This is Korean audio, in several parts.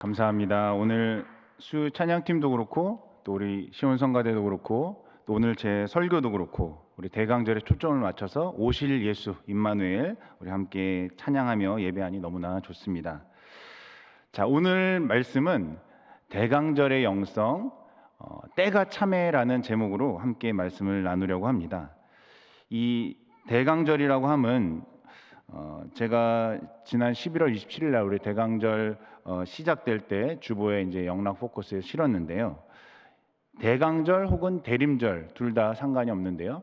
감사합니다. 오늘 수 찬양팀도 그렇고 또 우리 시온성가대도 그렇고 또 오늘 제 설교도 그렇고 우리 대강절에 초점을 맞춰서 오실 예수 임마누엘 우리 함께 찬양하며 예배하니 너무나 좋습니다. 자, 오늘 말씀은 대강절의 영성 때가 참에라는 제목으로 함께 말씀을 나누려고 합니다. 이 대강절이라고 함은 제가 지난 11월 27일 날 우리 대강절 시작될 때 주보에 이제 영락 포커스에 실었는데요. 대강절 혹은 대림절 둘 다 상관이 없는데요.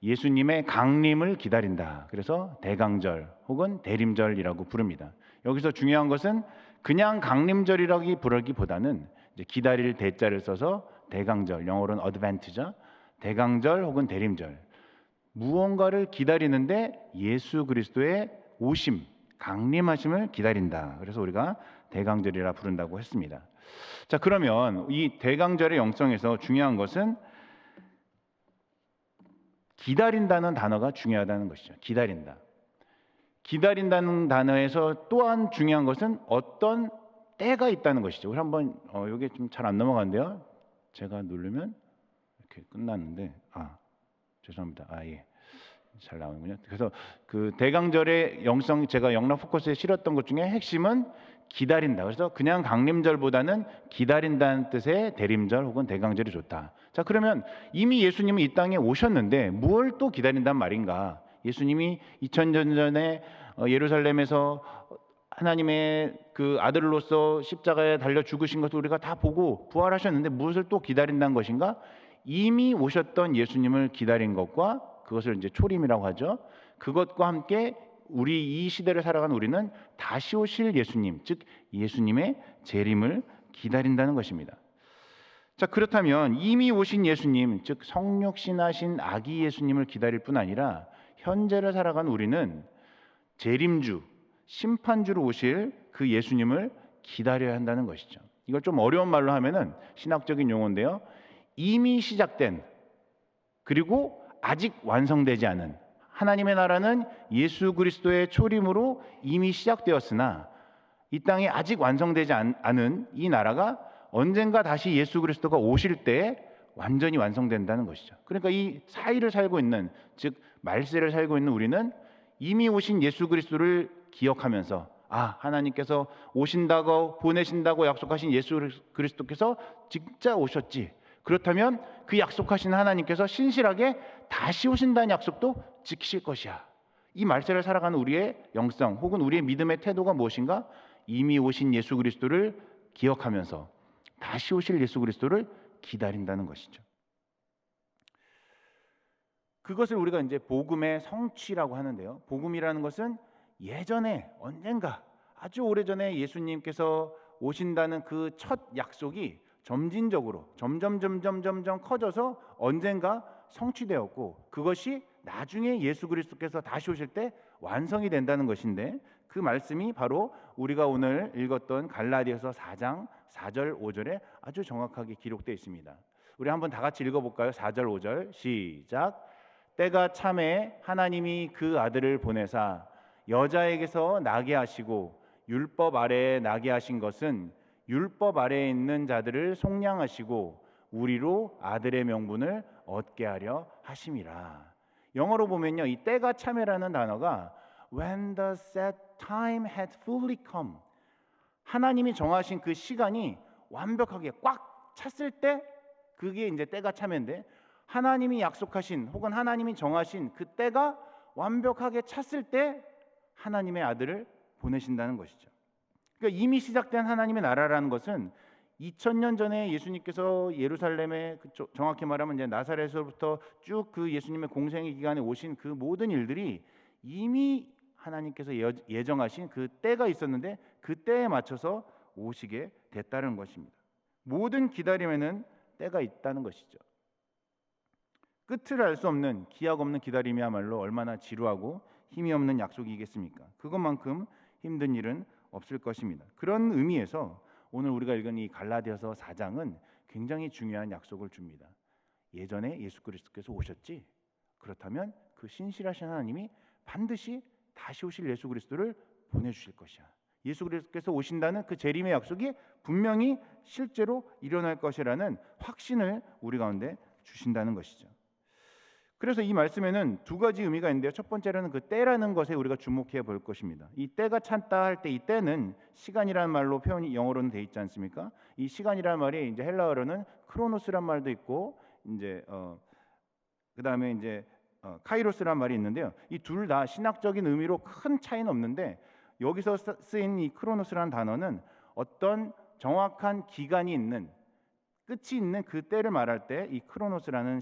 예수님의 강림을 기다린다. 그래서 대강절 혹은 대림절이라고 부릅니다. 여기서 중요한 것은 그냥 강림절이라기 부르기보다는 이제 기다릴 대자를 써서 대강절, 영어로는 어드벤트죠. 대강절 혹은 대림절. 무언가를 기다리는데 예수 그리스도의 오심, 강림하심을 기다린다. 그래서 우리가 대강절이라 부른다고 했습니다. 자, 그러면 이 대강절의 영성에서 중요한 것은 기다린다는 단어가 중요하다는 것이죠. 기다린다. 기다린다는 단어에서 또한 중요한 것은 어떤 때가 있다는 것이죠. 우리 한번 이게 좀 잘 안 넘어가는데요. 제가 누르면 이렇게 끝났는데 죄송합니다. 예. 잘 나오는군요. 그래서 그 대강절의 영성 제가 영락 포커스에 실었던 것 중에 핵심은 기다린다. 그래서 그냥 강림절보다는 기다린다는 뜻의 대림절 혹은 대강절이 좋다. 자, 그러면 이미 예수님은 이 땅에 오셨는데 뭘 또 기다린단 말인가? 예수님이 2000년 전에 예루살렘에서 하나님의 그 아들로서 십자가에 달려 죽으신 것을 우리가 다 보고 부활하셨는데 무엇을 또 기다린다는 것인가? 이미 오셨던 예수님을 기다린 것과 그것을 이제 초림이라고 하죠. 그것과 함께 우리 이 시대를 살아가는 우리는 다시 오실 예수님, 즉 예수님의 재림을 기다린다는 것입니다. 자, 그렇다면 이미 오신 예수님, 즉 성육신하신 아기 예수님을 기다릴 뿐 아니라 현재를 살아가는 우리는 재림주, 심판주로 오실 그 예수님을 기다려야 한다는 것이죠. 이걸 좀 어려운 말로 하면은 신학적인 용어인데요. 이미 시작된 그리고 아직 완성되지 않은 하나님의 나라는 예수 그리스도의 초림으로 이미 시작되었으나 이 땅에 아직 완성되지 않은 이 나라가 언젠가 다시 예수 그리스도가 오실 때 완전히 완성된다는 것이죠. 그러니까 이 사이를 살고 있는, 즉 말세를 살고 있는 우리는 이미 오신 예수 그리스도를 기억하면서 하나님께서 오신다고 보내신다고 약속하신 예수 그리스도께서 진짜 오셨지. 그렇다면 그 약속하신 하나님께서 신실하게 다시 오신다는 약속도 지키실 것이야. 이 말세를 살아가는 우리의 영성 혹은 우리의 믿음의 태도가 무엇인가? 이미 오신 예수 그리스도를 기억하면서 다시 오실 예수 그리스도를 기다린다는 것이죠. 그것을 우리가 이제 복음의 성취라고 하는데요. 복음이라는 것은 예전에 언젠가 아주 오래전에 예수님께서 오신다는 그 첫 약속이 점진적으로 점점 커져서 언젠가 성취되었고 그것이 나중에 예수 그리스도께서 다시 오실 때 완성이 된다는 것인데 그 말씀이 바로 우리가 오늘 읽었던 갈라디아서 4장 4절 5절에 아주 정확하게 기록되어 있습니다. 우리 한번 다 같이 읽어볼까요? 4절 5절 시작. 때가 참에 하나님이 그 아들을 보내사 여자에게서 나게 하시고 율법 아래에 나게 하신 것은 율법 아래에 있는 자들을 속량하시고 우리로 아들의 명분을 얻게 하려 하심이라. 영어로 보면요, 이 때가 참에라는 단어가 when the set time had fully come, 하나님이 정하신 그 시간이 완벽하게 꽉 찼을 때 그게 이제 때가 참인데 하나님이 약속하신 혹은 하나님이 정하신 그 때가 완벽하게 찼을 때 하나님의 아들을 보내신다는 것이죠. 그러니까 이미 시작된 하나님의 나라라는 것은 2000년 전에 예수님께서 예루살렘에 정확히 말하면 이제 나사렛에서부터 쭉 그 예수님의 공생의 기간에 오신 그 모든 일들이 이미 하나님께서 예정하신 그 때가 있었는데 그 때에 맞춰서 오시게 됐다는 것입니다. 모든 기다림에는 때가 있다는 것이죠. 끝을 알 수 없는 기약 없는 기다림이야말로 얼마나 지루하고 힘이 없는 약속이겠습니까? 그것만큼 힘든 일은 없을 것입니다. 그런 의미에서 오늘 우리가 읽은 이 갈라디아서 4장은 굉장히 중요한 약속을 줍니다. 예전에 예수 그리스도께서 오셨지? 그렇다면 그 신실하신 하나님이 반드시 다시 오실 예수 그리스도를 보내주실 것이야. 예수 그리스도께서 오신다는 그 재림의 약속이 분명히 실제로 일어날 것이라는 확신을 우리 가운데 주신다는 것이죠. 그래서 이 말씀에는 두 가지 의미가 있는데요. 첫 번째로는 그 때라는 것에 우리가 주목해 볼 것입니다. 이 때가 찼다 할 때 이 때는 시간이라는 말로 표현이 영어로는 돼 있지 않습니까? 이 시간이라는 말이 이제 헬라어로는 크로노스란 말도 있고 이제 그다음에 이제 카이로스란 말이 있는데요. 이 둘 다 신학적인 의미로 큰 차이는 없는데 여기서 쓰인 이 크로노스라는 단어는 어떤 정확한 기간이 있는 끝이 있는 그 때를 말할 때 이 크로노스라는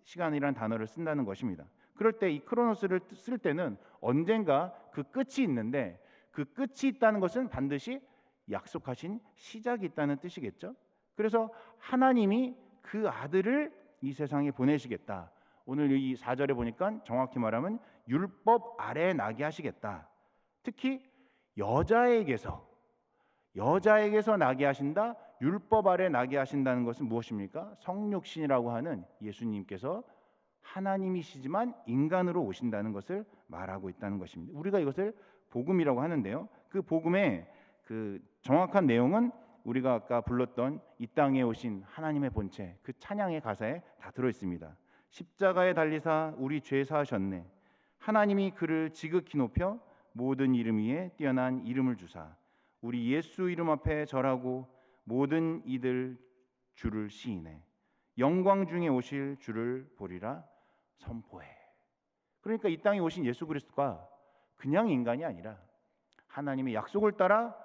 시간이라는 단어를 쓴다는 것입니다. 그럴 때 이 크로노스를 쓸 때는 언젠가 그 끝이 있는데 그 끝이 있다는 것은 반드시 약속하신 시작이 있다는 뜻이겠죠. 그래서 하나님이 그 아들을 이 세상에 보내시겠다. 오늘 이 4절에 보니까 정확히 말하면 율법 아래에 나게 하시겠다. 특히 여자에게서 나게 하신다. 율법 아래 나게 하신다는 것은 무엇입니까? 성육신이라고 하는 예수님께서 하나님이시지만 인간으로 오신다는 것을 말하고 있다는 것입니다. 우리가 이것을 복음이라고 하는데요. 그 복음의 그 정확한 내용은 우리가 아까 불렀던 이 땅에 오신 하나님의 본체, 그 찬양의 가사에 다 들어 있습니다. 십자가에 달리사 우리 죄 사하셨네. 하나님이 그를 지극히 높여 모든 이름 위에 뛰어난 이름을 주사 우리 예수 이름 앞에 절하고 모든 이들 주를 시인해 영광 중에 오실 주를 보리라 선포해. 그러니까 이 땅에 오신 예수 그리스도가 그냥 인간이 아니라 하나님의 약속을 따라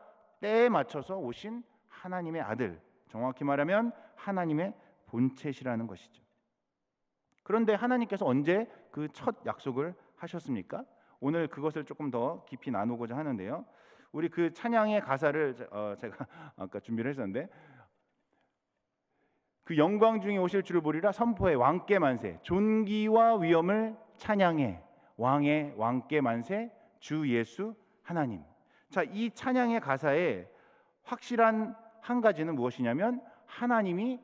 때에 맞춰서 오신 하나님의 아들, 정확히 말하면 하나님의 본체시라는 것이죠. 그런데 하나님께서 언제 그 첫 약속을 하셨습니까? 오늘 그것을 조금 더 깊이 나누고자 하는데요. 우리 그 찬양의 가사를 제가 아까 준비를 했었는데 그 영광 중에 오실 주를 보리라 선포해 왕께 만세 존귀와 위엄을 찬양해 왕의 왕께 만세 주 예수 하나님. 자, 이 찬양의 가사에 확실한 한 가지는 무엇이냐면 하나님이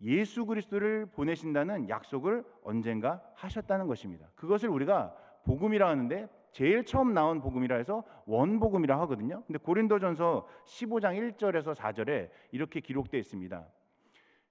예수 그리스도를 보내신다는 약속을 언젠가 하셨다는 것입니다. 그것을 우리가 복음이라 하는데 제일 처음 나온 복음이라 해서 원복음이라 하거든요. 근데 고린도전서 15장 1절에서 4절에 이렇게 기록되어 있습니다.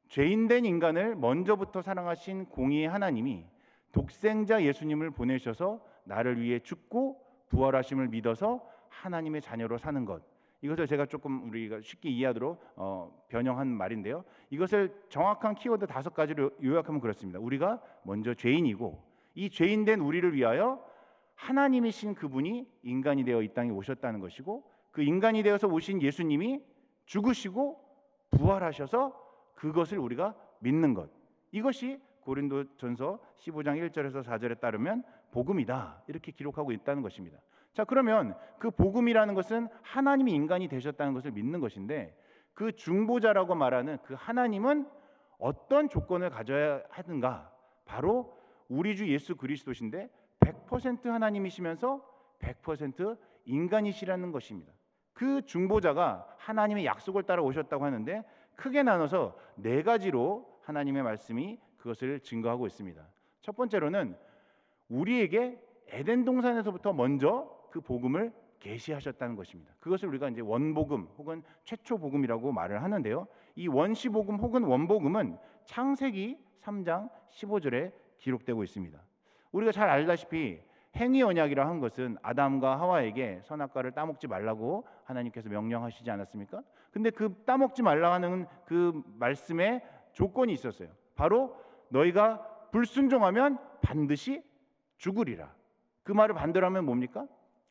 죄인된 인간을 먼저부터 사랑하신 공의의 하나님이 독생자 예수님을 보내셔서 나를 위해 죽고 부활하심을 믿어서 하나님의 자녀로 사는 것. 이것을 제가 조금 우리가 쉽게 이해하도록 변형한 말인데요. 이것을 정확한 키워드 5가지로 요약하면 그렇습니다. 우리가 먼저 죄인이고 이 죄인된 우리를 위하여 하나님이신 그분이 인간이 되어 이 땅에 오셨다는 것이고 그 인간이 되어서 오신 예수님이 죽으시고 부활하셔서 그것을 우리가 믿는 것. 이것이 고린도전서 15장 1절에서 4절에 따르면 복음이다. 이렇게 기록하고 있다는 것입니다. 자, 그러면 그 복음이라는 것은 하나님이 인간이 되셨다는 것을 믿는 것인데 그 중보자라고 말하는 그 하나님은 어떤 조건을 가져야 하는가? 바로 우리 주 예수 그리스도신데 100% 하나님이시면서 100% 인간이시라는 것입니다. 그 중보자가 하나님의 약속을 따라 오셨다고 하는데 크게 나눠서 4가지로 하나님의 말씀이 그것을 증거하고 있습니다. 첫 번째로는 우리에게 에덴 동산에서부터 먼저 그 복음을 계시하셨다는 것입니다. 그것을 우리가 이제 원복음 혹은 최초 복음이라고 말을 하는데요. 이 원시복음 혹은 원복음은 창세기 3장 15절에 기록되고 있습니다. 우리가 잘 알다시피 행위 언약이라 한 것은 아담과 하와에게 선악과를 따먹지 말라고 하나님께서 명령하시지 않았습니까? 근데 그 따먹지 말라 하는 그 말씀에 조건이 있었어요. 바로 너희가 불순종하면 반드시 죽으리라. 그 말을 반대로 하면 뭡니까?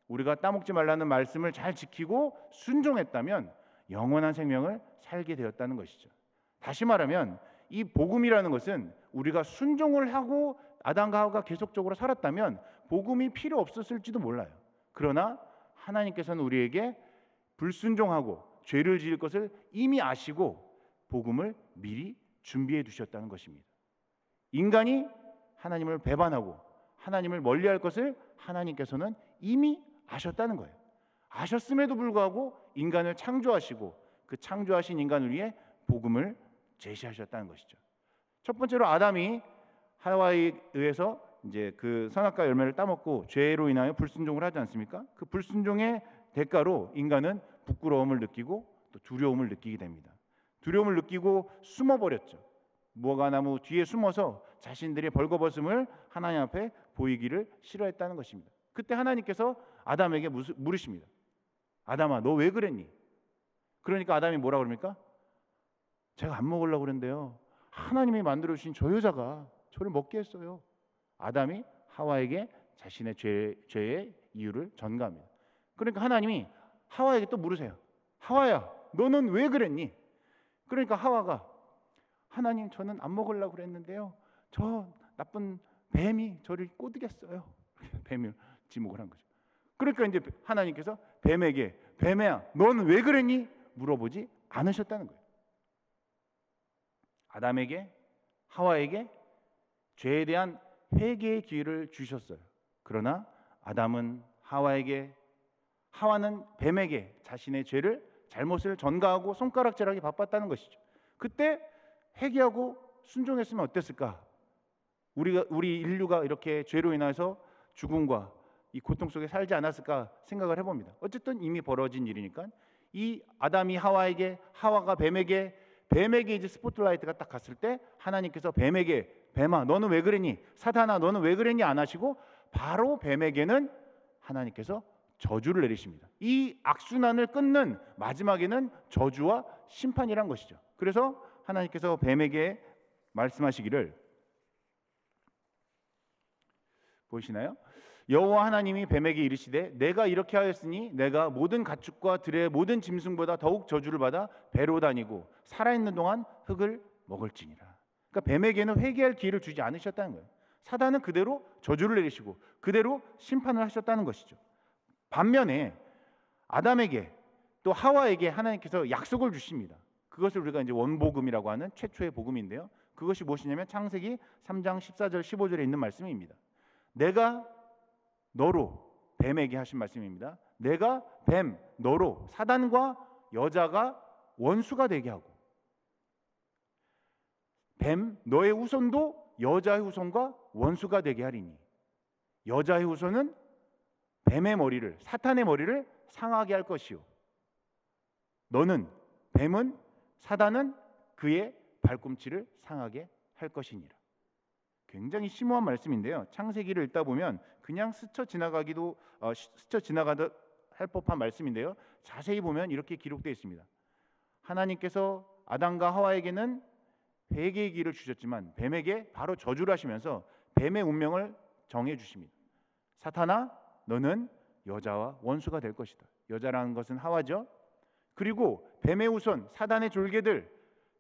우리가 따먹지 말라는 말씀을 잘 지키고 순종했다면 영원한 생명을 살게 되었다는 것이죠. 다시 말하면 이 복음이라는 것은 우리가 순종을 하고 아담과 하와가 계속적으로 살았다면 복음이 필요 없었을지도 몰라요. 그러나 하나님께서는 우리에게 불순종하고 죄를 지을 것을 이미 아시고 복음을 미리 준비해 두셨다는 것입니다. 인간이 하나님을 배반하고 하나님을 멀리할 것을 하나님께서는 이미 아셨다는 거예요. 아셨음에도 불구하고 인간을 창조하시고 그 창조하신 인간을 위해 복음을 제시하셨다는 것이죠. 첫 번째로 아담이 하와에 의해서 이제 그 선악과 열매를 따먹고 죄로 인하여 불순종을 하지 않습니까? 그 불순종의 대가로 인간은 부끄러움을 느끼고 또 두려움을 느끼게 됩니다. 두려움을 느끼고 숨어버렸죠. 무화과 나무 뒤에 숨어서 자신들의 벌거벗음을 하나님 앞에 보이기를 싫어했다는 것입니다. 그때 하나님께서 아담에게 물으십니다. 아담아, 너 왜 그랬니? 그러니까 아담이 뭐라 그럽니까? 제가 안 먹으려고 그랬는데요, 하나님이 만들어주신 저 여자가 저를 먹게 했어요. 아담이 하와에게 자신의 죄의 이유를 전가합니다. 그러니까 하나님이 하와에게 또 물으세요. 하와야, 너는 왜 그랬니? 그러니까 하와가 하나님, 저는 안 먹으려고 그랬는데요, 저 나쁜 뱀이 저를 꼬드겼어요. 뱀을 지목을 한 거죠. 그러니까 이제 하나님께서 뱀에게 뱀이야, 너는 왜 그랬니? 물어보지 않으셨다는 거예요. 아담에게, 하와에게 죄에 대한 회개의 기회를 주셨어요. 그러나 아담은 하와에게, 하와는 뱀에게 자신의 죄를, 잘못을 전가하고 손가락질하기 바빴다는 것이죠. 그때 회개하고 순종했으면 어땠을까? 우리 인류가 이렇게 죄로 인해서 죽음과 이 고통 속에 살지 않았을까 생각을 해봅니다. 어쨌든 이미 벌어진 일이니까 이 아담이 하와에게, 하와가 뱀에게 이제 스포트라이트가 딱 갔을 때 하나님께서 뱀에게 뱀아, 너는 왜 그랬니? 사탄아, 너는 왜 그랬니? 안 하시고 바로 뱀에게는 하나님께서 저주를 내리십니다. 이 악순환을 끊는 마지막에는 저주와 심판이란 것이죠. 그래서 하나님께서 뱀에게 말씀하시기를, 보이시나요? 여호와 하나님이 뱀에게 이르시되 내가 이렇게 하였으니 내가 모든 가축과 들의 모든 짐승보다 더욱 저주를 받아 배로 다니고 살아있는 동안 흙을 먹을지니라. 그러니까 뱀에게는 회개할 기회를 주지 않으셨다는 거예요. 사단은 그대로 저주를 내리시고 그대로 심판을 하셨다는 것이죠. 반면에 아담에게 또 하와에게 하나님께서 약속을 주십니다. 그것을 우리가 이제 원복음이라고 하는 최초의 복음인데요, 그것이 무엇이냐면 창세기 3장 14절 15절에 있는 말씀입니다. 내가 너로, 뱀에게 하신 말씀입니다. 내가 뱀, 너로 사단과 여자가 원수가 되게 하고 뱀, 너의 후손도 여자의 후손과 원수가 되게 하리니 여자의 후손은 뱀의 머리를, 사탄의 머리를 상하게 할 것이요 너는, 뱀은, 사단은 그의 발꿈치를 상하게 할 것이니라. 굉장히 심오한 말씀인데요, 창세기를 읽다 보면 그냥 스쳐 지나가듯 할 법한 말씀인데요, 자세히 보면 이렇게 기록되어 있습니다. 하나님께서 아담과 하와에게는 회개의 기회를 주셨지만 뱀에게 바로 저주를 하시면서 뱀의 운명을 정해 주십니다. 사탄아, 너는 여자와 원수가 될 것이다. 여자라는 것은 하와죠. 그리고 뱀의 후손, 사단의 졸개들,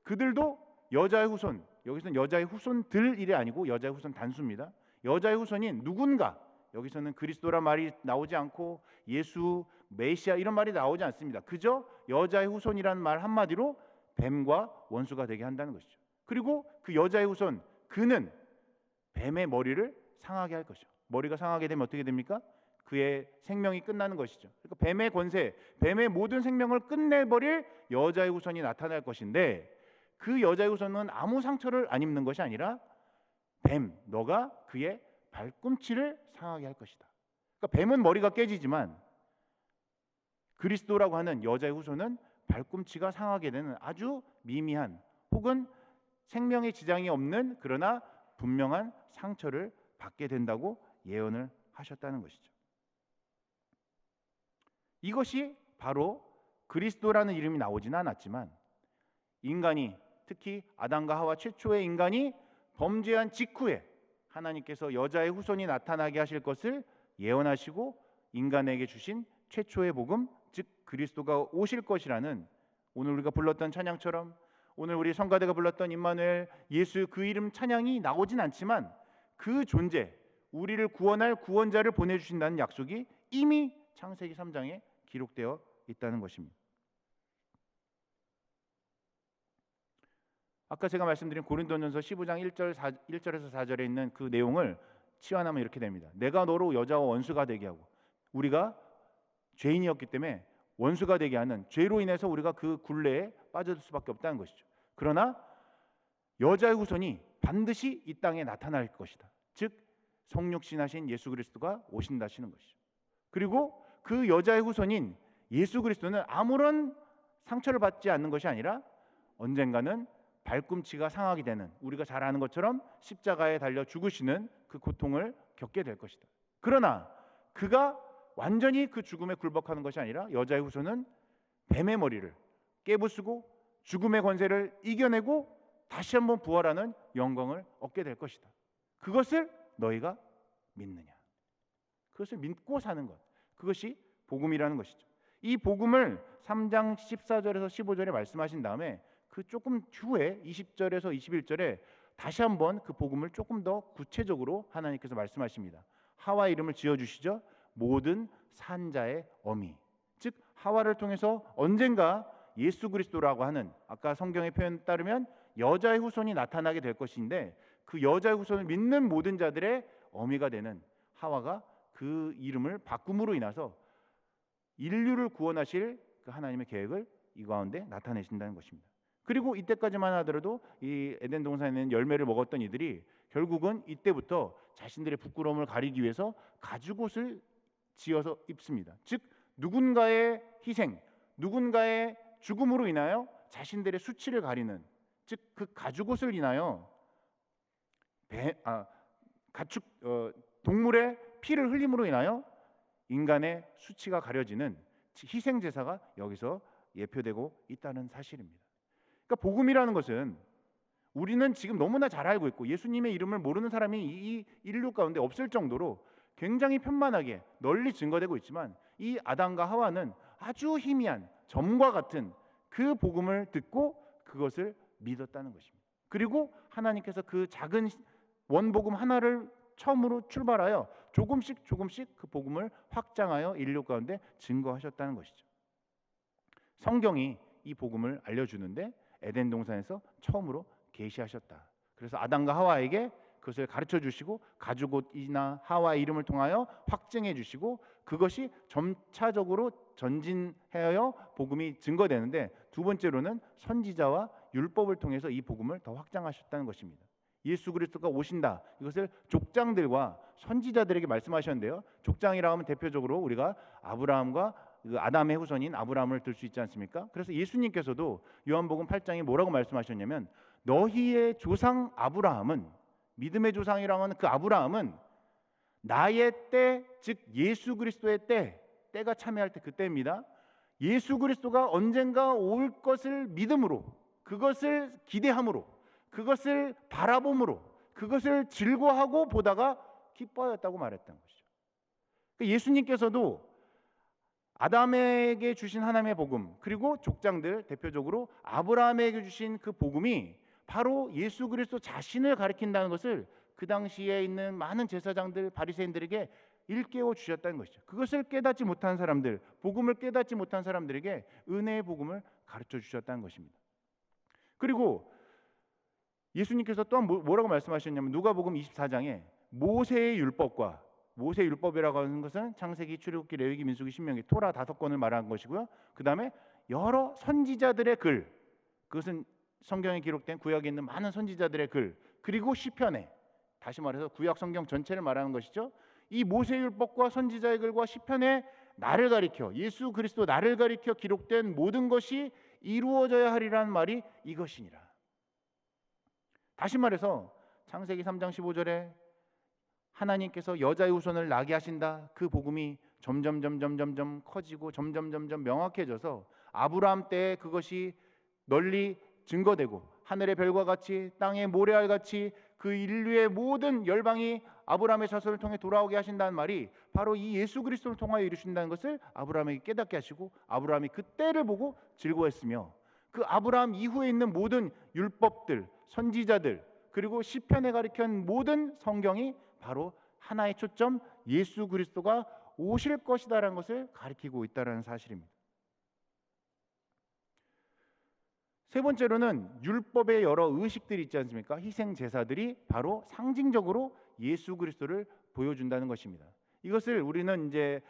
그들도 여자의 후손, 여기서는 여자의 후손들이 아니고 여자의 후손 단수입니다. 여자의 후손인 누군가, 여기서는 그리스도란 말이 나오지 않고 예수, 메시아 이런 말이 나오지 않습니다. 그저 여자의 후손이라는 말 한마디로 뱀과 원수가 되게 한다는 것이죠. 그리고 그 여자의 후손, 그는 뱀의 머리를 상하게 할 것이죠. 머리가 상하게 되면 어떻게 됩니까? 그의 생명이 끝나는 것이죠. 그러니까 뱀의 권세, 뱀의 모든 생명을 끝내버릴 여자의 후손이 나타날 것인데, 그 여자의 후손은 아무 상처를 안 입는 것이 아니라 뱀, 너가 그의 발꿈치를 상하게 할 것이다. 그러니까 뱀은 머리가 깨지지만 그리스도라고 하는 여자의 후손은 발꿈치가 상하게 되는 아주 미미한, 혹은 생명의 지장이 없는, 그러나 분명한 상처를 받게 된다고 예언을 하셨다는 것이죠. 이것이 바로 그리스도라는 이름이 나오지는 않았지만 인간이, 특히 아담과 하와 최초의 인간이 범죄한 직후에 하나님께서 여자의 후손이 나타나게 하실 것을 예언하시고 인간에게 주신 최초의 복음, 즉 그리스도가 오실 것이라는, 오늘 우리가 불렀던 찬양처럼 오늘 우리 성가대가 불렀던 임마누엘, 예수 그 이름 찬양이 나오진 않지만 그 존재, 우리를 구원할 구원자를 보내주신다는 약속이 이미 창세기 3장에 기록되어 있다는 것입니다. 아까 제가 말씀드린 고린도전서 15장 1절에서 4절에 있는 그 내용을 치환하면 이렇게 됩니다. 내가 너로 여자와 원수가 되게 하고, 우리가 죄인이었기 때문에 원수가 되게 하는, 죄로 인해서 우리가 그 굴레에 빠져들 수밖에 없다는 것이죠. 그러나 여자의 후손이 반드시 이 땅에 나타날 것이다. 즉 성육신하신 예수 그리스도가 오신다시는 것이죠. 그리고 그 여자의 후손인 예수 그리스도는 아무런 상처를 받지 않는 것이 아니라 언젠가는 발꿈치가 상하게 되는, 우리가 잘 아는 것처럼 십자가에 달려 죽으시는 그 고통을 겪게 될 것이다. 그러나 그가 완전히 그 죽음에 굴복하는 것이 아니라 여자의 후손은 뱀의 머리를 깨부수고 죽음의 권세를 이겨내고 다시 한번 부활하는 영광을 얻게 될 것이다. 그것을 너희가 믿느냐? 그것을 믿고 사는 것, 그것이 복음이라는 것이죠. 이 복음을 3장 14절에서 15절에 말씀하신 다음에 그 조금 후에 20절에서 21절에 다시 한번 그 복음을 조금 더 구체적으로 하나님께서 말씀하십니다. 하와 이름을 지어주시죠. 모든 산자의 어미, 즉 하와를 통해서 언젠가 예수 그리스도라고 하는, 아까 성경의 표현에 따르면 여자의 후손이 나타나게 될 것인데, 그 여자의 후손을 믿는 모든 자들의 어미가 되는 하와가 그 이름을 바꿈으로 인해서 인류를 구원하실 그 하나님의 계획을 이 가운데 나타내신다는 것입니다. 그리고 이때까지만 하더라도 이 에덴 동산에 있는 열매를 먹었던 이들이 결국은 이때부터 자신들의 부끄러움을 가리기 위해서 가죽옷을 지어서 입습니다. 즉 누군가의 희생, 누군가의 죽음으로 인하여 자신들의 수치를 가리는, 즉 그 가죽옷을 인하여 동물의 피를 흘림으로 인하여 인간의 수치가 가려지는 희생 제사가 여기서 예표되고 있다는 사실입니다. 그러니까 복음이라는 것은 우리는 지금 너무나 잘 알고 있고 예수님의 이름을 모르는 사람이 이 인류 가운데 없을 정도로 굉장히 편만하게 널리 증거되고 있지만, 이 아담과 하와는 아주 희미한 점과 같은 그 복음을 듣고 그것을 믿었다는 것입니다. 그리고 하나님께서 그 작은 원복음 하나를 처음으로 출발하여 조금씩 그 복음을 확장하여 인류 가운데 증거하셨다는 것이죠. 성경이 이 복음을 알려주는데 에덴 동산에서 처음으로 계시하셨다. 그래서 아담과 하와에게 그것을 가르쳐 주시고 가죽옷이나 하와의 이름을 통하여 확증해 주시고 그것이 점차적으로 전진하여 복음이 증거되는데, 두 번째로는 선지자와 율법을 통해서 이 복음을 더 확장하셨다는 것입니다. 예수 그리스도가 오신다, 이것을 족장들과 선지자들에게 말씀하셨는데요. 족장이라고 하면 대표적으로 우리가 아브라함과 그 아담의 후손인 아브라함을 들 수 있지 않습니까? 그래서 예수님께서도 요한복음 8장에 뭐라고 말씀하셨냐면, 너희의 조상 아브라함은, 믿음의 조상이라고 하는 그 아브라함은 나의 때, 즉 예수 그리스도의 때가 참여할 때 그때입니다. 예수 그리스도가 언젠가 올 것을 믿음으로, 그것을 기대함으로, 그것을 바라봄으로, 그것을 즐거워하고 보다가 기뻐하였다고 말했던 것이죠. 예수님께서도 아담에게 주신 하나님의 복음, 그리고 족장들 대표적으로 아브라함에게 주신 그 복음이 바로 예수 그리스도 자신을 가리킨다는 것을 그 당시에 있는 많은 제사장들, 바리새인들에게 일깨워 주셨다는 것이죠. 그것을 깨닫지 못한 사람들, 복음을 깨닫지 못한 사람들에게 은혜의 복음을 가르쳐 주셨다는 것입니다. 그리고 예수님께서 또한 뭐라고 말씀하셨냐면, 누가복음 24장에 모세의 율법과, 모세의 율법이라고 하는 것은 창세기, 출애굽기, 레위기, 민수기, 신명기, 토라 5권을 말하는 것이고요. 그 다음에 여러 선지자들의 글, 그것은 성경에 기록된 구약에 있는 많은 선지자들의 글, 그리고 시편에, 다시 말해서 구약 성경 전체를 말하는 것이죠. 이 모세의 율법과 선지자의 글과 시편에 나를 가리켜, 예수 그리스도 나를 가리켜 기록된 모든 것이 이루어져야 하리라는 말이 이것이니라. 다시 말해서 창세기 3장 15절에 하나님께서 여자의 후손을 나게 하신다, 그 복음이 점점 커지고 점점 명확해져서 아브라함 때에 그것이 널리 증거되고 하늘의 별과 같이 땅의 모래알 같이 그 인류의 모든 열방이 아브라함의 자손을 통해 돌아오게 하신다는 말이 바로 이 예수 그리스도를 통하여 이루신다는 것을 아브라함에게 깨닫게 하시고, 아브라함이 그 때를 보고 즐거워했으며, 그 아브라함 이후에 있는 모든 율법들, 선지자들, 그리고 시편에 가리킨 모든 성경이 바로 하나의 초점, 예수 그리스도가 오실 것이다라는 것을 가리키고 있다는 사실입니다. 세 번째로는 율법의 여러 의식들이 있지 않습니까? 희생 제사들이 바로 상징적으로 예수 그리스도를 보여준다는 것입니다. 이것을 우리는 이제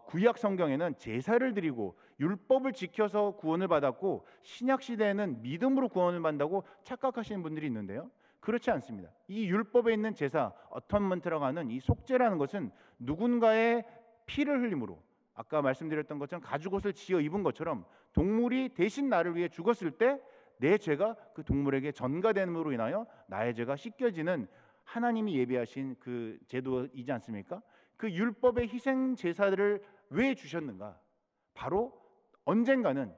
구약 성경에는 제사를 드리고 율법을 지켜서 구원을 받았고, 신약 시대에는 믿음으로 구원을 받는다고 착각하시는 분들이 있는데요. 그렇지 않습니다. 이 율법에 있는 제사, 어텀먼트라고 하는 이 속죄라는 것은 누군가의 피를 흘림으로, 아까 말씀드렸던 것처럼 가죽옷을 지어 입은 것처럼 동물이 대신 나를 위해 죽었을 때 내 죄가 그 동물에게 전가됨으로 인하여 나의 죄가 씻겨지는 하나님이 예비하신 그 제도이지 않습니까? 그 율법의 희생 제사를 왜 주셨는가? 바로 언젠가는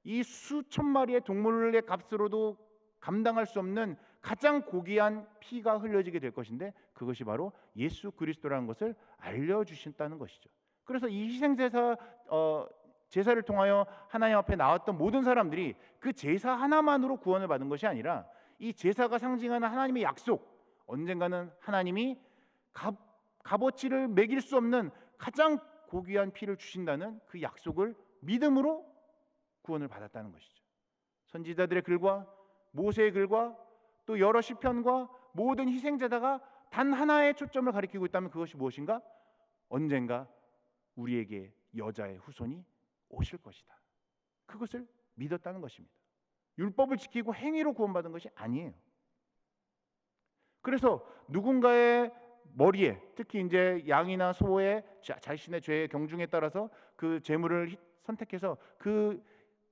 이 수천 마리의 동물의 값으로도 감당할 수 없는 가장 고귀한 피가 흘려지게 될 것인데, 그것이 바로 예수 그리스도라는 것을 알려주신다는 것이죠. 그래서 이 희생제사 제사를 통하여 하나님 앞에 나왔던 모든 사람들이 그 제사 하나만으로 구원을 받은 것이 아니라 이 제사가 상징하는 하나님의 약속, 언젠가는 하나님이 값어치를 매길 수 없는 가장 고귀한 피를 주신다는 그 약속을 믿음으로 구원을 받았다는 것이죠. 선지자들의 글과 모세의 글과 또 여러 시편과 모든 희생제사가 단 하나의 초점을 가리키고 있다면 그것이 무엇인가? 언젠가 우리에게 여자의 후손이 오실 것이다. 그것을 믿었다는 것입니다. 율법을 지키고 행위로 구원받은 것이 아니에요. 그래서 누군가의 머리에, 특히 이제 양이나 소의 자신의 죄의 경중에 따라서 그 제물을 선택해서 그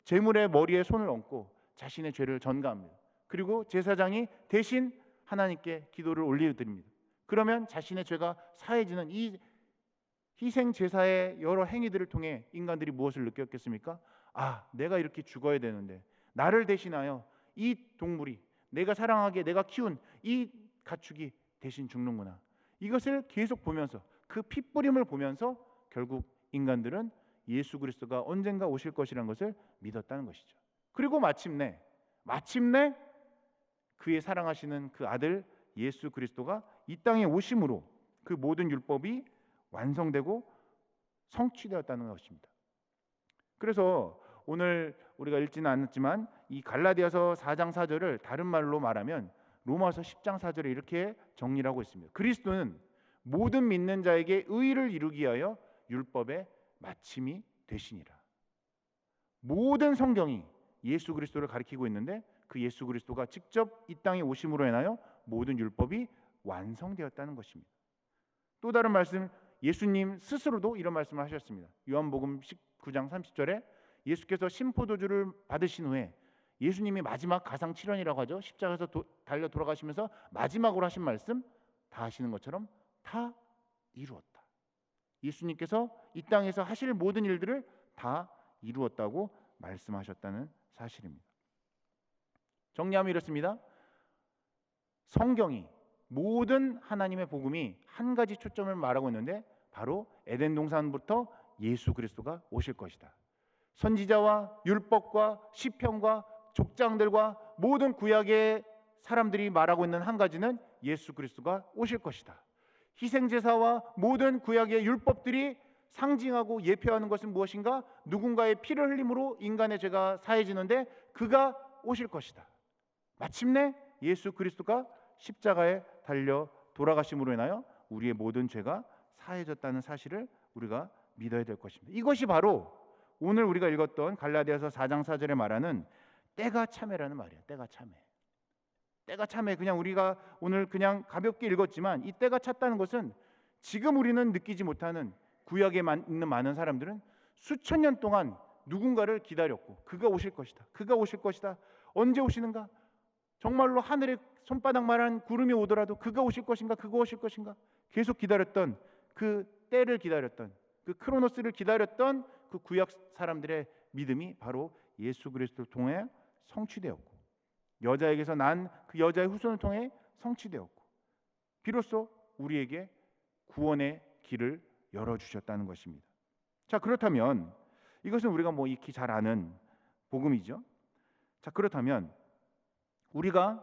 제물의 머리에 손을 얹고 자신의 죄를 전가합니다. 그리고 제사장이 대신 하나님께 기도를 올려드립니다. 그러면 자신의 죄가 사해지는 이 희생 제사의 여러 행위들을 통해 인간들이 무엇을 느꼈겠습니까? 아, 내가 이렇게 죽어야 되는데 나를 대신하여 이 동물이, 내가 사랑하게 내가 키운 이 가축이 대신 죽는구나. 이것을 계속 보면서, 그 핏부림을 보면서 결국 인간들은 예수 그리스도가 언젠가 오실 것이라는 것을 믿었다는 것이죠. 그리고 마침내 그의 사랑하시는 그 아들 예수 그리스도가 이 땅에 오심으로 그 모든 율법이 완성되고 성취되었다는 것입니다. 그래서 오늘 우리가 읽지는 않았지만 이 갈라디아서 4장 4절을 다른 말로 말하면 로마서 10장 4절에 이렇게 정리를 하고 있습니다. 그리스도는 모든 믿는 자에게 의를 이루기 위하여 율법의 마침이 되시니라. 모든 성경이 예수 그리스도를 가리키고 있는데 그 예수 그리스도가 직접 이 땅에 오심으로 인하여 모든 율법이 완성되었다는 것입니다. 또 다른 말씀, 예수님 스스로도 이런 말씀을 하셨습니다. 요한복음 19장 30절에 예수께서 신포도주를 받으신 후에 예수님이 마지막 가상 칠언이라고 하죠. 십자가에서 달려 돌아가시면서 마지막으로 하신 말씀, 다 하시는 것처럼 다 이루었다. 예수님께서 이 땅에서 하실 모든 일들을 다 이루었다고 말씀하셨다는 사실입니다. 정리하면 이렇습니다. 성경이, 모든 하나님의 복음이 한 가지 초점을 말하고 있는데 바로 에덴 동산부터 예수 그리스도가 오실 것이다. 선지자와 율법과 시편과 족장들과 모든 구약의 사람들이 말하고 있는 한 가지는 예수 그리스도가 오실 것이다. 희생제사와 모든 구약의 율법들이 상징하고 예표하는 것은 무엇인가? 누군가의 피를 흘림으로 인간의 죄가 사해지는데 그가 오실 것이다. 마침내 예수 그리스도가 십자가에 달려 돌아가심으로 인하여 우리의 모든 죄가 사해졌다는 사실을 우리가 믿어야 될 것입니다. 이것이 바로 오늘 우리가 읽었던 갈라디아서 4장 4절에 말하는 때가 참회라는 말이에요. 때가 참회. 때가 참회. 그냥 우리가 오늘 그냥 가볍게 읽었지만 이 때가 찼다는 것은 지금 우리는 느끼지 못하는, 구약에 있는 많은 사람들은 수천 년 동안 누군가를 기다렸고 그가 오실 것이다. 그가 오실 것이다. 언제 오시는가? 정말로 하늘에 손바닥만한 구름이 오더라도 그가 오실 것인가? 그가 오실 것인가? 계속 기다렸던, 그 때를 기다렸던, 그 크로노스를 기다렸던 그 구약 사람들의 믿음이 바로 예수 그리스도를 통해 성취되었고, 여자에게서 난 그 여자의 후손을 통해 성취되었고, 비로소 우리에게 구원의 길을 열어주셨다는 것입니다. 자, 그렇다면 이것은 우리가 뭐 익히 잘 아는 복음이죠. 자, 그렇다면 우리가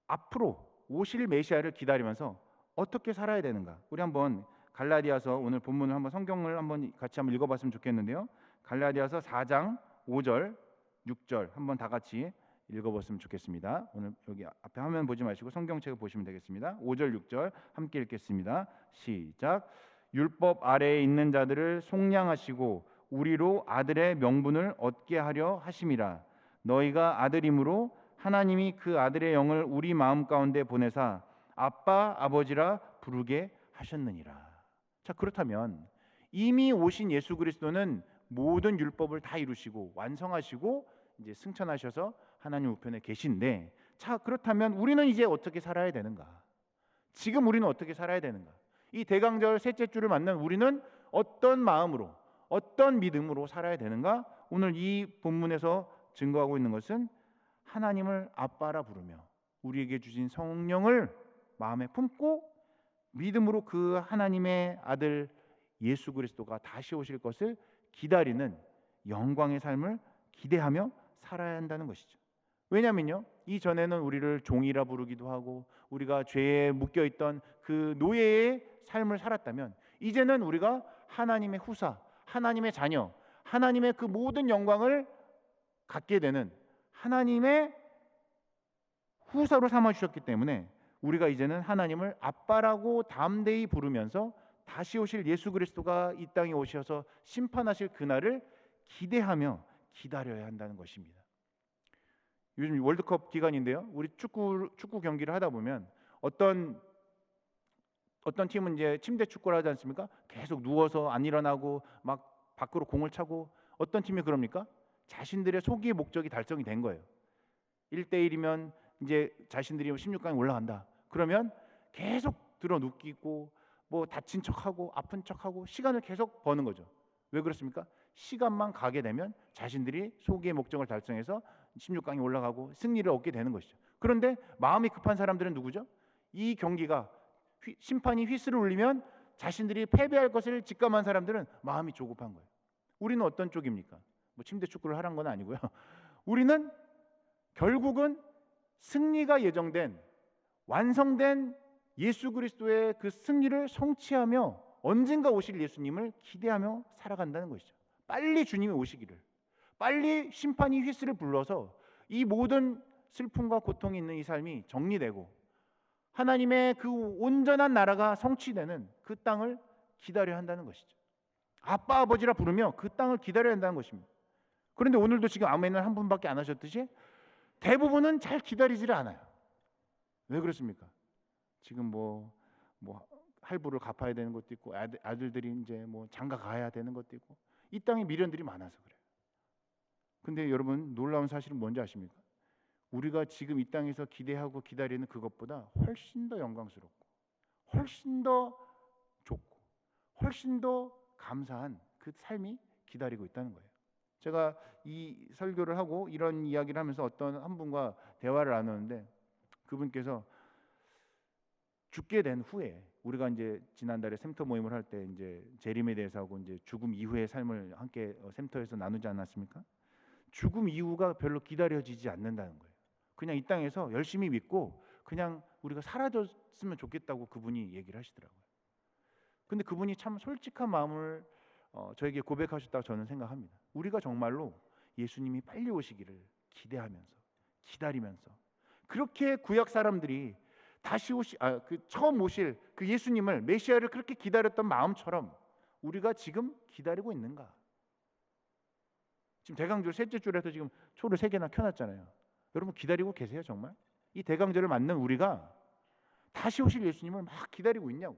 앞으로 오실 메시아를 기다리면서 어떻게 살아야 되는가? 우리 한번 갈라디아서, 오늘 본문을 한번, 성경을 한번 같이 한번 읽어봤으면 좋겠는데요. 갈라디아서 4장 5절 6절 한번 다 같이 읽어봤으면 좋겠습니다. 오늘 여기 앞에 화면 보지 마시고 성경책을 보시면 되겠습니다. 5절 6절 함께 읽겠습니다. 시작. 율법 아래에 있는 자들을 속량하시고 우리로 아들의 명분을 얻게 하려 하심이라. 너희가 아들임으로 하나님이 그 아들의 영을 우리 마음 가운데 보내사 아빠 아버지라 부르게 하셨느니라. 자, 그렇다면 이미 오신 예수 그리스도는 모든 율법을 다 이루시고 완성하시고 이제 승천하셔서 하나님 우편에 계신데, 자, 그렇다면 우리는 이제 어떻게 살아야 되는가? 지금 우리는 어떻게 살아야 되는가? 이 대강절 셋째 주를 만난 우리는 어떤 마음으로, 어떤 믿음으로 살아야 되는가? 오늘 이 본문에서 증거하고 있는 것은 하나님을 아빠라 부르며 우리에게 주신 성령을 마음에 품고 믿음으로 그 하나님의 아들 예수 그리스도가 다시 오실 것을 기다리는 영광의 삶을 기대하며 살아야 한다는 것이죠. 왜냐면요, 이전에는 우리를 종이라 부르기도 하고 우리가 죄에 묶여있던 그 노예의 삶을 살았다면, 이제는 우리가 하나님의 후사, 하나님의 자녀, 하나님의 그 모든 영광을 갖게 되는 하나님의 후사로 삼아주셨기 때문에 우리가 이제는 하나님을 아빠라고 담대히 부르면서 다시 오실 예수 그리스도가 이 땅에 오셔서 심판하실 그날을 기대하며 기다려야 한다는 것입니다. 요즘 월드컵 기간인데요, 우리 축구 경기를 하다 보면 어떤 팀은 이제 침대 축구를 하지 않습니까? 계속 누워서 안 일어나고 막 밖으로 공을 차고, 어떤 팀이 그럽니까? 자신들의 소기의 목적이 달성이 된 거예요. 1대1이면 이제 자신들이 16강에 올라간다. 그러면 계속 들어 눕히고 뭐 다친 척하고 아픈 척하고 시간을 계속 버는 거죠. 왜 그렇습니까? 시간만 가게 되면 자신들이 소기의 목적을 달성해서 16강에 올라가고 승리를 얻게 되는 것이죠. 그런데 마음이 급한 사람들은 누구죠? 이 경기가 심판이 휘슬을 울리면 자신들이 패배할 것을 직감한 사람들은 마음이 조급한 거예요. 우리는 어떤 쪽입니까? 뭐 침대 축구를 하란 건 아니고요. 우리는 결국은 승리가 예정된 완성된 예수 그리스도의 그 승리를 성취하며 언젠가 오실 예수님을 기대하며 살아간다는 것이죠. 빨리 주님이 오시기를, 빨리 심판이 휘슬을 불러서 이 모든 슬픔과 고통이 있는 이 삶이 정리되고 하나님의 그 온전한 나라가 성취되는 그 땅을 기다려야 한다는 것이죠. 아빠 아버지라 부르며 그 땅을 기다려야 한다는 것입니다. 그런데 오늘도 지금 아멘을 한 분밖에 안 하셨듯이 대부분은 잘 기다리지를 않아요. 왜 그렇습니까? 지금 뭐 할부를 갚아야 되는 것도 있고 아들들이 이제 뭐 장가 가야 되는 것도 있고 이 땅에 미련들이 많아서 그래요. 근데 여러분, 놀라운 사실은 뭔지 아십니까? 우리가 지금 이 땅에서 기대하고 기다리는 그것보다 훨씬 더 영광스럽고 훨씬 더 좋고 훨씬 더 감사한 그 삶이 기다리고 있다는 거예요. 제가 이 설교를 하고 이런 이야기를 하면서 어떤 한 분과 대화를 나누는데, 그분께서 죽게 된 후에, 우리가 이제 지난달에 샘터 모임을 할 때 이제 재림에 대해서 하고 이제 죽음 이후의 삶을 함께 샘터에서 나누지 않았습니까? 죽음 이후가 별로 기다려지지 않는다는 거예요. 그냥 이 땅에서 열심히 믿고 그냥 우리가 사라졌으면 좋겠다고 그분이 얘기를 하시더라고요. 근데 그분이 참 솔직한 마음을 저에게 고백하셨다고 저는 생각합니다. 우리가 정말로 예수님이 빨리 오시기를 기대하면서 기다리면서, 그렇게 구약 사람들이 다시 처음 오실 그 예수님을, 메시아를 그렇게 기다렸던 마음처럼 우리가 지금 기다리고 있는가? 지금 대강절 셋째 주에서 지금 초를 3개나 켜놨잖아요. 여러분 기다리고 계세요 정말? 이 대강절을 맞는 우리가 다시 오실 예수님을 막 기다리고 있냐고.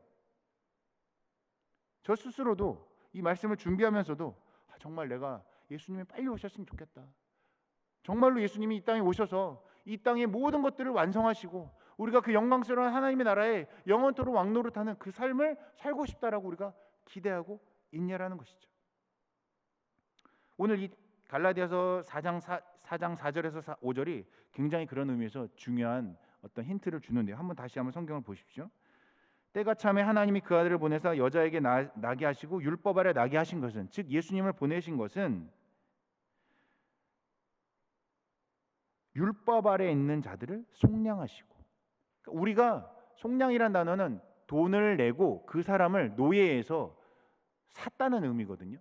저 스스로도 이 말씀을 준비하면서도 정말 내가 예수님이 빨리 오셨으면 좋겠다. 정말로 예수님이 이 땅에 오셔서 이 땅의 모든 것들을 완성하시고 우리가 그 영광스러운 하나님의 나라에 영원토록 왕노릇하는 그 삶을 살고 싶다라고 우리가 기대하고 있냐라는 것이죠. 오늘 이 갈라디아서 4장 4절에서 5절이 굉장히 그런 의미에서 중요한 어떤 힌트를 주는데요. 다시 한번 성경을 보십시오. 때가 참에 하나님이 그 아들을 보내사 여자에게 나게 하시고 율법 아래 나게 하신 것은, 즉 예수님을 보내신 것은 율법 아래 있는 자들을 속량하시고, 그러니까 우리가 속량이란 단어는 돈을 내고 그 사람을 노예에서 샀다는 의미거든요.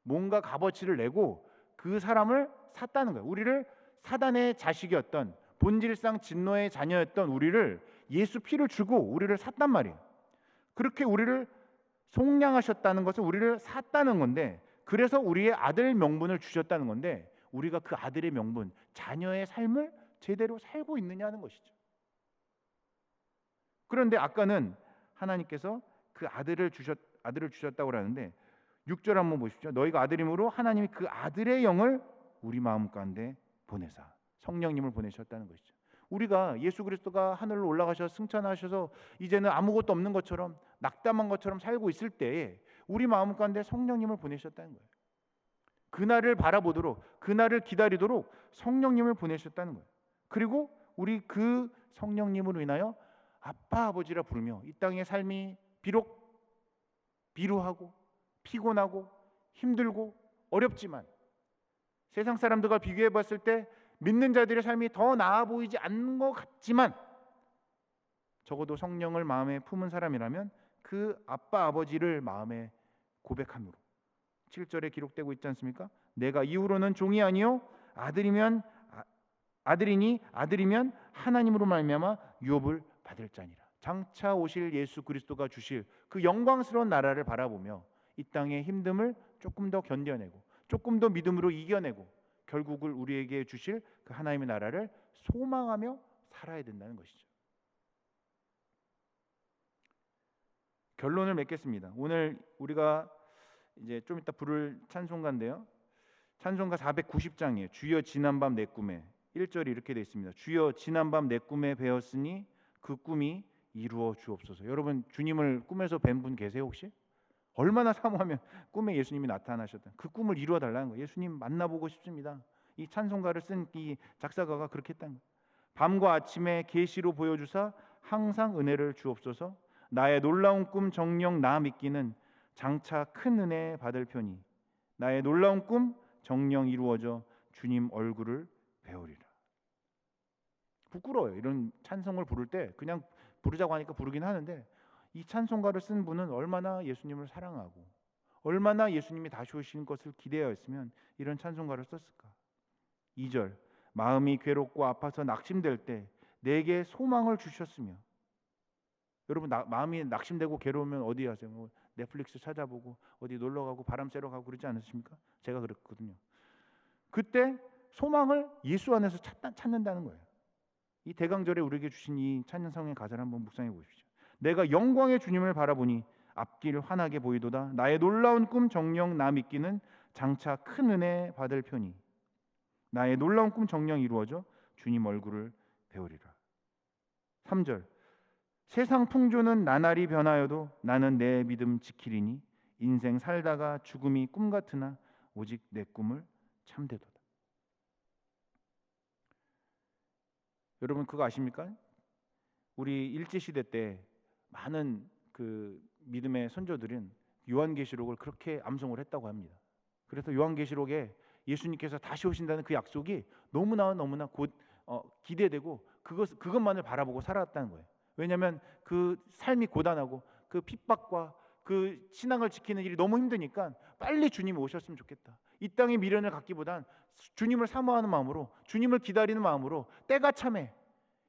뭔가 값어치를 내고 그 사람을 샀다는 거예요. 우리를 사단의 자식이었던, 본질상 진노의 자녀였던 우리를 예수 피를 주고 우리를 샀단 말이에요. 그렇게 우리를 속량하셨다는 것은 우리를 샀다는 건데, 그래서 우리의 아들 명분을 주셨다는 건데, 우리가 그 아들의 명분, 자녀의 삶을 제대로 살고 있느냐는 것이죠. 그런데 아까는 하나님께서 그 아들을 주셨다고 하는데, 6절 한번 보십시오. 너희가 아들임으로 하나님이 그 아들의 영을 우리 마음 가운데 보내사 성령님을 보내셨다는 것이죠. 우리가 예수 그리스도가 하늘로 올라가셔서 승천하셔서 이제는 아무것도 없는 것처럼 낙담한 것처럼 살고 있을 때에 우리 마음 가운데 성령님을 보내셨다는 거예요. 그날을 바라보도록, 그날을 기다리도록 성령님을 보내셨다는 거예요. 그리고 우리 그 성령님으로 인하여 아빠 아버지라 부르며 이 땅의 삶이 비록 비루하고 피곤하고 힘들고 어렵지만 세상 사람들과 비교해 봤을 때 믿는 자들의 삶이 더 나아 보이지 않는 것 같지만 적어도 성령을 마음에 품은 사람이라면 그 아빠 아버지를 마음에 고백함으로 7절에 기록되고 있지 않습니까? 내가 이후로는 종이 아니요 아들이니 아들이면 하나님으로 말미암아 유업을 받을 자니라. 장차 오실 예수 그리스도가 주실 그 영광스러운 나라를 바라보며 이 땅의 힘듦을 조금 더 견뎌내고 조금 더 믿음으로 이겨내고 결국을 우리에게 주실 그 하나님의 나라를 소망하며 살아야 된다는 것이죠. 결론을 맺겠습니다. 오늘 우리가 이제 좀 이따 부를 찬송가인데요. 찬송가 490장이에요. 주여 지난밤 내 꿈에 1절이 이렇게 되어 있습니다. 주여 지난밤 내 꿈에 배었으니 그 꿈이 이루어 주옵소서. 여러분 주님을 꿈에서 뵌 분 계세요 혹시? 얼마나 사모하면 꿈에 예수님이 나타나셨다. 그 꿈을 이루어 달라는 거예요. 예수님 만나보고 싶습니다. 이 찬송가를 쓴 이 작사가가 그렇게 했다는 거예요. 밤과 아침에 계시로 보여주사 항상 은혜를 주옵소서. 나의 놀라운 꿈 정녕 나 믿기는 장차 큰 은혜 받을 편이 나의 놀라운 꿈 정녕 이루어져 주님 얼굴을 배우리라. 부끄러워요. 이런 찬송을 부를 때 그냥 부르자고 하니까 부르긴 하는데 이 찬송가를 쓴 분은 얼마나 예수님을 사랑하고 얼마나 예수님이 다시 오시는 것을 기대하였으면 이런 찬송가를 썼을까. 2절 마음이 괴롭고 아파서 낙심될 때 내게 소망을 주셨으며. 여러분 마음이 낙심되고 괴로우면 어디 하세요? 뭐 넷플릭스 찾아보고 어디 놀러가고 바람 쐬러 가고 그러지 않으십니까? 제가 그랬거든요. 그때 소망을 예수 안에서 찾는다는 거예요. 이 대강절에 우리에게 주신 이 찬양성의 가사를 한번 묵상해 보십시오. 내가 영광의 주님을 바라보니 앞길 환하게 보이도다. 나의 놀라운 꿈 정녕 나 믿기는 장차 큰 은혜 받을 편이 나의 놀라운 꿈 정녕 이루어져 주님 얼굴을 배우리라. 3절 세상 풍조는 나날이 변하여도 나는 내 믿음 지키리니 인생 살다가 죽음이 꿈 같으나 오직 내 꿈을 참되도다. 여러분 그거 아십니까? 우리 일제시대 때 많은 그 믿음의 선조들은 요한계시록을 그렇게 암송을 했다고 합니다. 그래서 요한계시록에 예수님께서 다시 오신다는 그 약속이 너무나 곧 기대되고 그것만을 바라보고 살았다는 거예요. 왜냐하면 그 삶이 고단하고 그 핍박과 그 신앙을 지키는 일이 너무 힘드니까 빨리 주님이 오셨으면 좋겠다. 이 땅의 미련을 갖기보단 주님을 사모하는 마음으로 주님을 기다리는 마음으로 때가 참해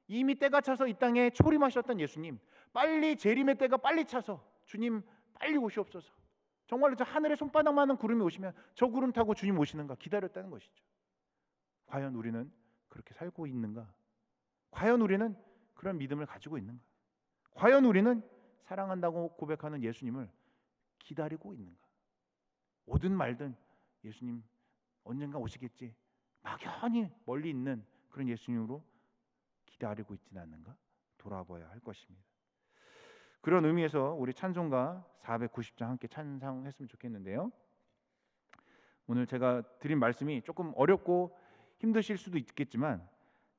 이미 때가 차서 이 땅에 초림하셨던 예수님 빨리 재림의 때가 빨리 차서 주님 빨리 오시옵소서. 정말로 저 하늘에 손바닥만한 구름이 오시면 저 구름 타고 주님 오시는가 기다렸다는 것이죠. 과연 우리는 그렇게 살고 있는가? 과연 우리는 그런 믿음을 가지고 있는가? 과연 우리는 사랑한다고 고백하는 예수님을 기다리고 있는가? 오든 말든 예수님 언젠가 오시겠지 막연히 멀리 있는 그런 예수님으로 기다리고 있지는 않는가? 돌아봐야 할 것입니다. 그런 의미에서 우리 찬송가 490장 함께 찬송했으면 좋겠는데요. 오늘 제가 드린 말씀이 조금 어렵고 힘드실 수도 있겠지만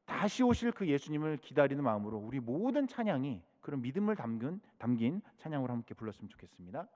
다시 오실 그 예수님을 기다리는 마음으로 우리 모든 찬양이 그런 믿음을 담긴 찬양으로 함께 불렀으면 좋겠습니다.